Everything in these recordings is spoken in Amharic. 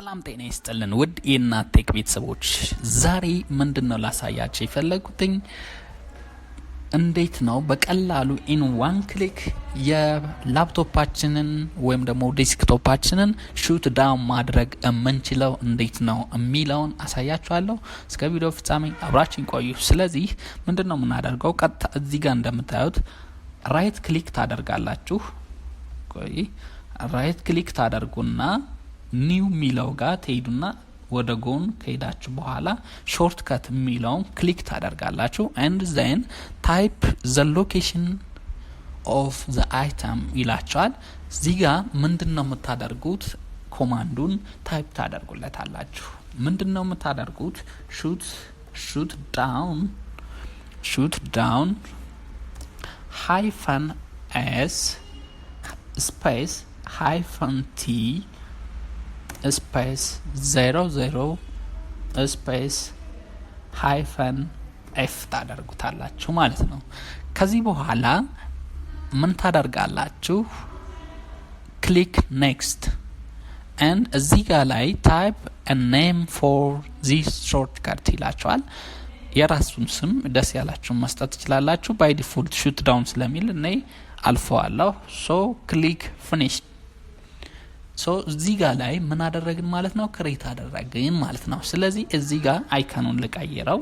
ሰላም ጤና ይስጥልን ውድ የእናት ቴክ ቤተሰቦች ዛሬ ምንድነው ላሳያችሁ የፈለኩትኝ እንዴት ነው በቀላሉ ኢን ዋን ክሊክ የላፕቶፓችንን ወይም ደግሞ ዴስክቶፓችንን ሹት ዳውን ማድረግ የምንችለው እንዴት ነው የሚለውን አሳያችኋለሁ። እስከ ቪዲዮ ፍጻሜ አብራችሁን ቆዩ። ስለዚህ ምንድነው የምናደርገው ቀጥታ እዚህ ጋር እንደምታዩት ራይት ክሊክ ታደርጋላችሁ። ራይት ክሊክ ታደርጉና ኒው ሚለው ጋር ትሄዱና ወደ ጎን ከሄዳችሁ በኋላ ሾርት ከት ሚለውን ክሊክ ታደርጋላችሁ and then type the location of the item ይላችኋል። እዚህ ጋር ምንድነው የምታደርጉት ኮማንዱን ታይፕ ታደርጉለታላችሁ። ምንድነው የምታደርጉት shoot down -s space -t space 00 space -f ታደርጉታላችሁ ማለት ነው። ከዚህ በኋላ ምን ታደርጋላችሁ click next and እዚህ ጋር ላይ type a name for this shortcut ይላችኋል። የራሱን ስም ደስ ያላችሁን መስጠት ትችላላችሁ። by default shoot down ስለሚል እኔ አልፈዋለሁ። so click finish ሶ እዚህ ጋር ላይ ምን አደረግን ማለት ነው ክሬት አደረግን ማለት ነው። ስለዚህ እዚህ ጋር አይካኑን ልቀይረው።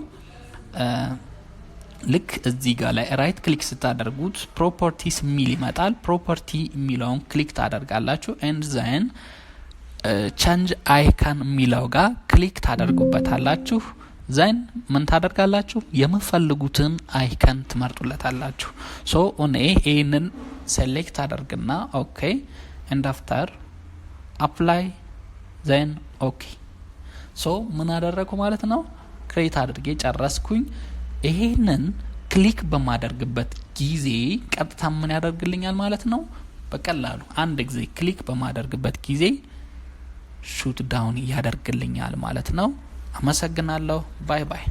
ልክ እዚህ ጋር ላይ ራይት ክሊክ ስታደርጉት ፕሮፐርቲስ ሚል ይመጣል። ፕሮፐርቲ ሚለውን ክሊክ ታደርጋላችሁ and then change icon ሚለው ጋር ክሊክ ታደርጉበታላችሁ። then ምን ታደርጋላችሁ የምትፈልጉትን አይከን ትመርጡለታላችሁ። ሶ እኔ ይሄንን ሴሌክት አደርግና ኦኬ and after apply then okay so ምን አደረኩ ማለት ነው ክሬት አድርጌ ጨረስኩኝ። ይሄንን ክሊክ በማደርግበት ጊዜ ቀጥታ ምን ያደርግልኛል ማለት ነው በቀላሉ አንድ ጊዜ ክሊክ በማደርግበት ጊዜ ሹት ዳውን ያደርግልኛል ማለት ነው። አመሰግናለሁ። ባይ ባይ።